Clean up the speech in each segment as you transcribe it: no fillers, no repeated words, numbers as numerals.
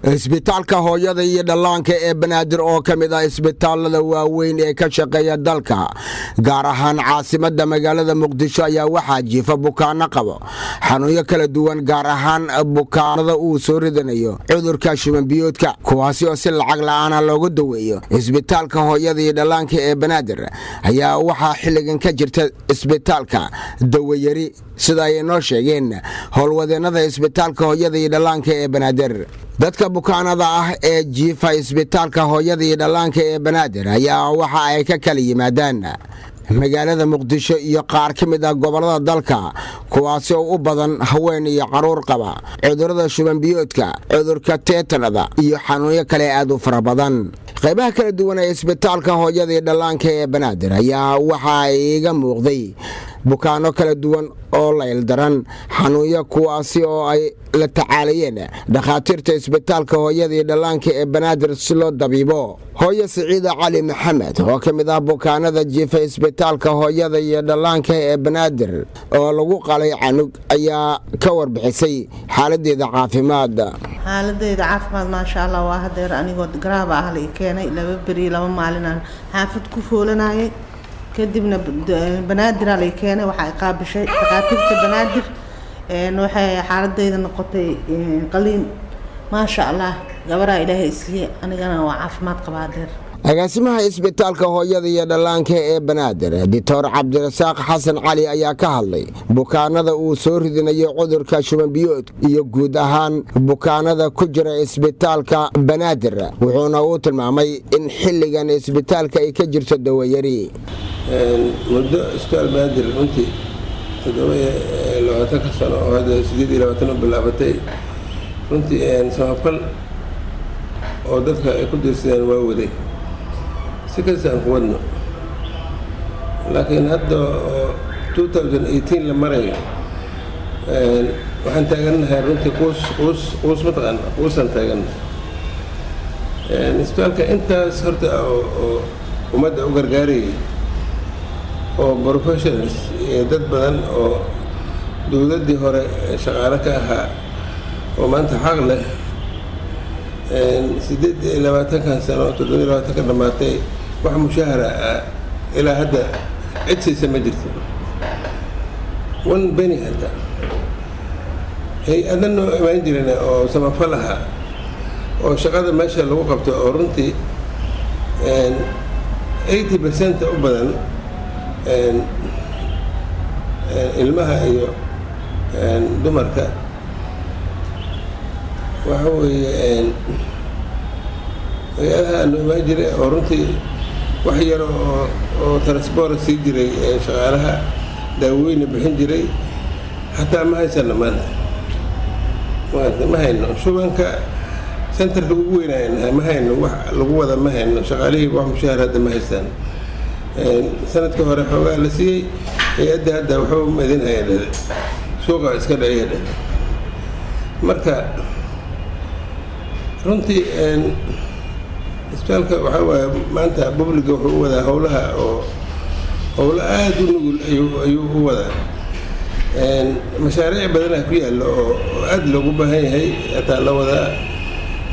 isbitaalka hooyada iyo dhallaanka ee banaadir oo ka mid ah isbitaalada waaweyn ee ka shaqeeya dalka gaar ahaan caasimadda magaalada muqdisho ayaa waxaa jiifa bukaano qabo xanuunyo kala duwan gaar ahaan bukaanada uu soo ridanayo cudurka shubanbiyoodka kuwaasi oo si lacag la'aana loogu daweeyo isbitaalka hooyada iyo dhallaanka ee banaadir ayaa waxaa xilligan ka jirta isbitaalka dawayari sida ay noo sheegeen howlwadeennada isbitaalka hooyada iyo dhallaanka ee banaadir dadka bukaanada ah ee jiifa isbitaalka hooyada iyo dhallaanka ee banaadir ayaa waxa ay ka kala yimaadaan magaalada muqdisho iyo qaar ka mid ah gobollada dalka kuwaasi oo u badan haween iyo caruur qaba cudurrada shubanbiyoodka cudurka teetanada iyo xanuunyo kale aad u fara badan qaybaha kala duwan ee isbitaalka hooyada iyo dhallaanka ee banaadir ayaa waxa iga muuqday bukaano kala duwan oo la ildaran xanuunyo kuwaasi oo ay la tacaalayeen dhakhaatiirta isbitaalka hooyada iyo dhallaanka ee banaadir si loo dabiibo hooyo siciida cali maxamed oo ka mid ah bukaanada jiifa isbitaalka hooyada iyo dhallaanka ee banaadir oo lagu qalay canug ayaa ka warbixisay xaaladeeda caafimaad maasha Allah waa hadeer anigoo garaab ah la keenay 2 bari 2 maalin aan xaafad ku foolanayay kadibna banaadir la keenay waxa ay qaabishay dhakhaatiirta banaadir waxay xaaladeyda noqotay qaliin maasha Allah gabadha Ilaahay isii anigana waa caafimaad qabaa hadeer agaasimaha isbitaalka hooyada iyo dhallaanka ee banaadir Dr. Cabdirasaaq Xasan Cali ayaa ka hadlay bukaanada uu soo ridinayo cudurka shubanbiyood iyo guud ahaan bukaanada ku jira isbitaalka banaadir wuxuuna uu tilmaamay in xilligan isbitaalka ay ka jirto dawayari muddo isbitaal banaadir runtii 20 sano oo hadda 28 bilaabatay runtii sababkal oo dadka ay ku dirsadeen waa waday si kasta aan ku wadno laakiin hadda 2018 la marayo waxaan taaganahay runtii quus mataqaan quusan taaganahay isbitaalka intaas horta oo ummadda u gargaarayay oo professionals iyo dad badan oo dowladdii hore shaqaale ka ahaa oo maanta xaq leh 28 sano 27 ka dhamaatay wax mushahara ilaa hadda cid siisa ma jirto one penny hadda hay-adan noo imaan jireen oo samafal aha oo shaqada meesha lagu qabto oo runtii 80% u badan ilmaha iyo dumarka waxa weeye hay-adaha aanu imaan jiray oo runtii wax yar oo transport sii jiray shaqaalaha daawooyina bixin jiray xataa ma haysano maanta ma hayno shubanka centerka ugu weynaynahay ma hayno wax lagu wada ma hayno shaqaalihii wax mushahar hadda ma haystaan sanadkii hore xoogaa la siiyey hay-adda hadda waxba madin hayadhade suuqa iska dhaciyadhe marka runtii isbitaalka waxaa waaye maanta publiga wuxuu u wadaa howlaha oo howlo aad u nugul ayuu u wadaa mashaariic badanaa ku yaallo oo aad loogu baahan yahay hataa la wadaa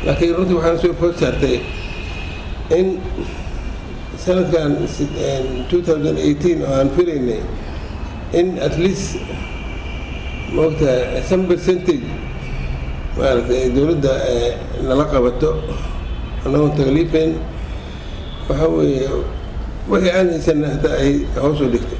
laakiin runtii waxaan soo food saartay in sanadkan 2018 oo aan filaynay in at least moogta some percentage maaragtay dowladda nala qabato annagoon takliifeen waxaa weeye wixii aan haysanna hataa ay hoos u dhigtay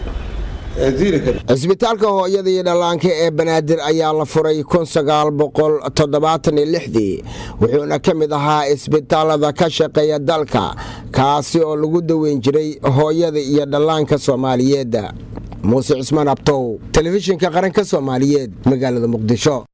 isbitaalka hooyada iyo dhallaanka ee banaadir ayaa la furay 1976 wuxuuna ka mid ahaa isbitaalada ka shaqeeya dalka kaasi oo lagu daweyn jiray hooyada iyo dhallaanka Soomaaliyeed muuse cismaan abtow telefishinka qaranka Soomaaliyeed magaalada muqdisho.